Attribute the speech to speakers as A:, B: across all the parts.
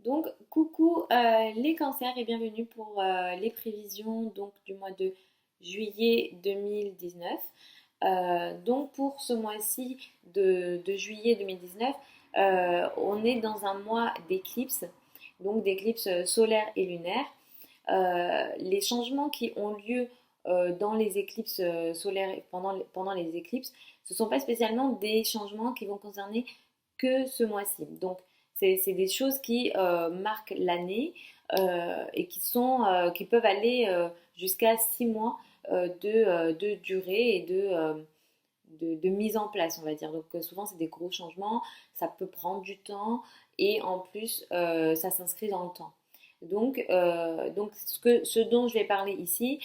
A: Donc, coucou les cancers et bienvenue pour les prévisions donc, du mois de juillet 2019. Donc, pour ce mois-ci de juillet 2019, on est dans un mois d'éclipse, donc d'éclipse solaire et lunaire. Les changements qui ont lieu dans les éclipses solaires et pendant les éclipses, ce ne sont pas spécialement des changements qui vont concerner que ce mois-ci. Donc, c'est des choses qui marquent l'année et qui peuvent aller jusqu'à 6 mois de durée et de mise en place, on va dire. Donc souvent, c'est des gros changements, ça peut prendre du temps et en plus, ça s'inscrit dans le temps. Donc ce dont je vais parler ici,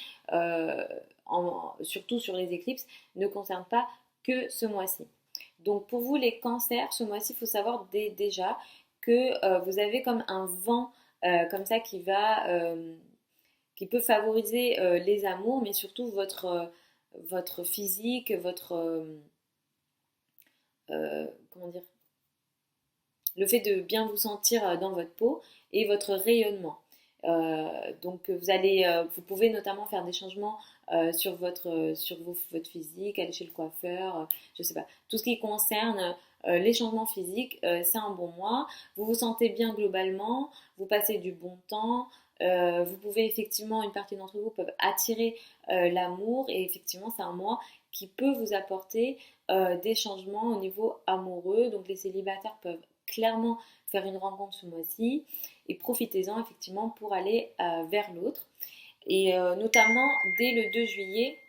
A: surtout sur les éclipses, ne concerne pas que ce mois-ci. Donc pour vous les cancers, ce mois-ci, il faut savoir déjà que vous avez comme un vent comme ça qui peut favoriser les amours, mais surtout votre physique, comment dire, le fait de bien vous sentir dans votre peau et votre rayonnement. Donc vous pouvez notamment faire des changements votre physique, aller chez le coiffeur, je sais pas, tout ce qui concerne les changements physiques, c'est un bon mois. Vous vous sentez bien globalement, vous passez du bon temps. Vous pouvez effectivement, une partie d'entre vous peuvent attirer l'amour et effectivement c'est un mois qui peut vous apporter des changements au niveau amoureux. Donc les célibataires peuvent clairement faire une rencontre ce mois-ci et profitez-en effectivement pour aller vers l'autre. Et notamment dès le 2 juillet,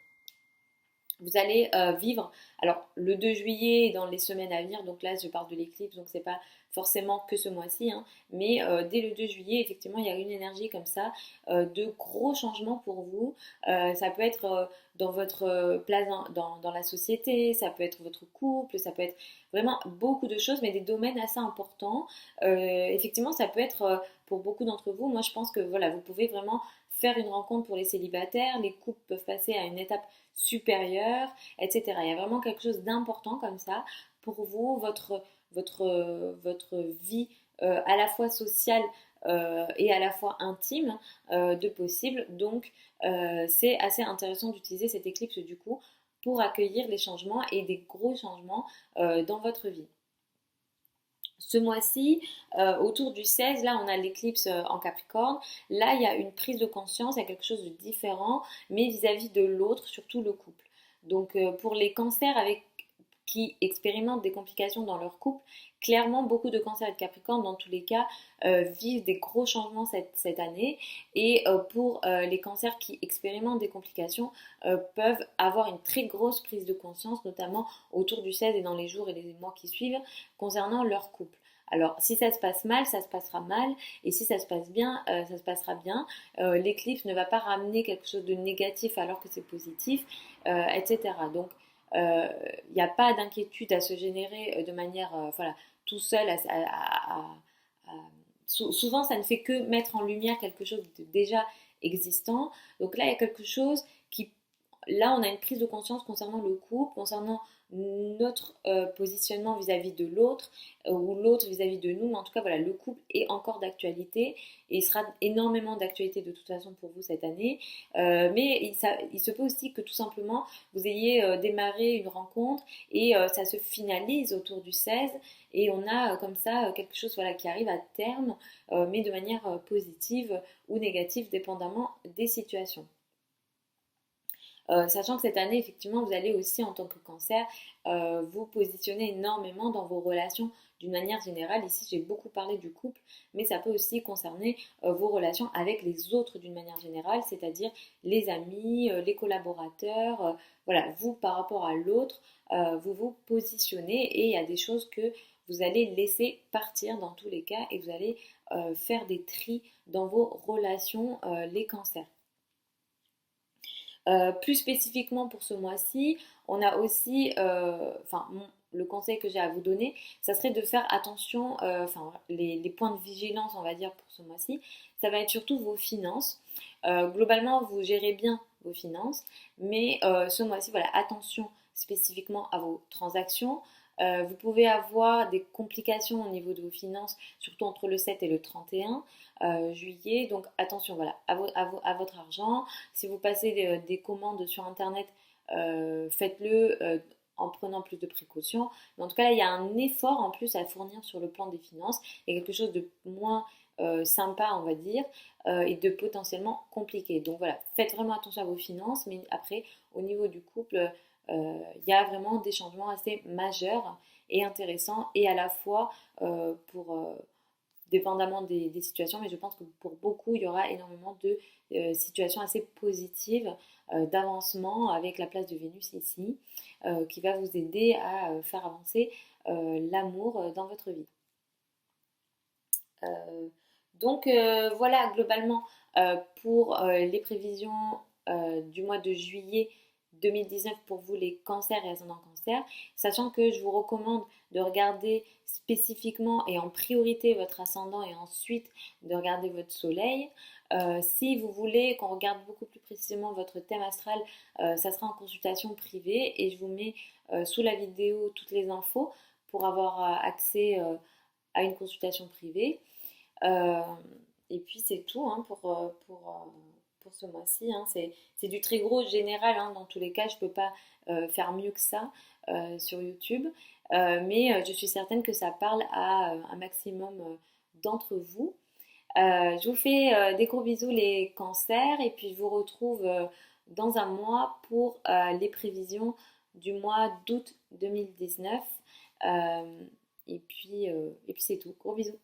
A: vous allez vivre, alors le 2 juillet et dans les semaines à venir, donc là je parle de l'éclipse, donc c'est pas forcément que ce mois-ci, hein, mais dès le 2 juillet, effectivement, il y a une énergie comme ça de gros changements pour vous. Ça peut être dans votre place dans la société, ça peut être votre couple, ça peut être vraiment beaucoup de choses, mais des domaines assez importants. Effectivement, ça peut être pour beaucoup d'entre vous, moi je pense que voilà, vous pouvez vraiment faire une rencontre pour les célibataires, les couples peuvent passer à une étape supérieure, etc. Il y a vraiment quelque chose d'important comme ça pour vous, votre vie à la fois sociale et à la fois intime de possible. Donc c'est assez intéressant d'utiliser cette éclipse du coup pour accueillir les changements et des gros changements dans votre vie. Ce mois-ci, autour du 16, là on a l'éclipse en Capricorne. Là il y a une prise de conscience, il y a quelque chose de différent, mais vis-à-vis de l'autre, surtout le couple. Donc pour les cancers qui expérimentent des complications dans leur couple, clairement beaucoup de cancers et de Capricorne dans tous les cas vivent des gros changements cette année. Et pour les cancers qui expérimentent des complications peuvent avoir une très grosse prise de conscience, notamment autour du 16 et dans les jours et les mois qui suivent, concernant leur couple. Alors, si ça se passe mal, ça se passera mal, et si ça se passe bien, ça se passera bien. L'éclipse ne va pas ramener quelque chose de négatif alors que c'est positif, etc. Donc, il n'y a pas d'inquiétude à se générer de manière, voilà, tout seul. Souvent, ça ne fait que mettre en lumière quelque chose de déjà existant. Donc là, il y a quelque chose qui là, on a une prise de conscience concernant le couple, concernant notre positionnement vis-à-vis de l'autre ou l'autre vis-à-vis de nous. Mais en tout cas, voilà, le couple est encore d'actualité et il sera énormément d'actualité de toute façon pour vous cette année. Mais il se peut aussi que tout simplement vous ayez démarré une rencontre et ça se finalise autour du 16 et on a comme ça quelque chose voilà, qui arrive à terme, mais de manière positive ou négative, dépendamment des situations. Sachant que cette année, effectivement, vous allez aussi, en tant que cancer, vous positionner énormément dans vos relations d'une manière générale. Ici, j'ai beaucoup parlé du couple, mais ça peut aussi concerner vos relations avec les autres d'une manière générale, c'est-à-dire les amis, les collaborateurs. Voilà, vous, par rapport à l'autre, vous vous positionnez et il y a des choses que vous allez laisser partir dans tous les cas et vous allez faire des tris dans vos relations, les cancers. Plus spécifiquement pour ce mois-ci, on a aussi, le conseil que j'ai à vous donner, ça serait de faire attention, les points de vigilance, on va dire, pour ce mois-ci, ça va être surtout vos finances. Globalement, vous gérez bien vos finances, mais ce mois-ci, voilà, attention spécifiquement à vos transactions. Vous pouvez avoir des complications au niveau de vos finances, surtout entre le 7 et le 31 juillet. Donc attention, voilà, à votre argent. Si vous passez des commandes sur Internet, faites-le en prenant plus de précautions. Mais en tout cas, là, il y a un effort en plus à fournir sur le plan des finances. Il y a quelque chose de moins sympa, on va dire, et de potentiellement compliqué. Donc voilà, faites vraiment attention à vos finances. Mais après, au niveau du couple, il y a vraiment des changements assez majeurs et intéressants, et à la fois dépendamment des situations, mais je pense que pour beaucoup, il y aura énormément de situations assez positives d'avancement avec la place de Vénus ici, qui va vous aider à faire avancer l'amour dans votre vie. Euh, donc voilà, globalement, pour les prévisions du mois de juillet 2019 pour vous les cancers et ascendants cancer, sachant que je vous recommande de regarder spécifiquement et en priorité votre ascendant et ensuite de regarder votre soleil. Si vous voulez qu'on regarde beaucoup plus précisément votre thème astral, ça sera en consultation privée et je vous mets sous la vidéo toutes les infos pour avoir accès à une consultation privée. Euh, et puis c'est tout hein, pour ce mois-ci. Hein. C'est du très gros général. Hein. Dans tous les cas, je ne peux pas faire mieux que ça sur YouTube. Mais je suis certaine que ça parle à un maximum d'entre vous. Je vous fais des gros bisous les cancers et puis je vous retrouve dans un mois pour les prévisions du mois d'août 2019. Et puis c'est tout. Gros bisous.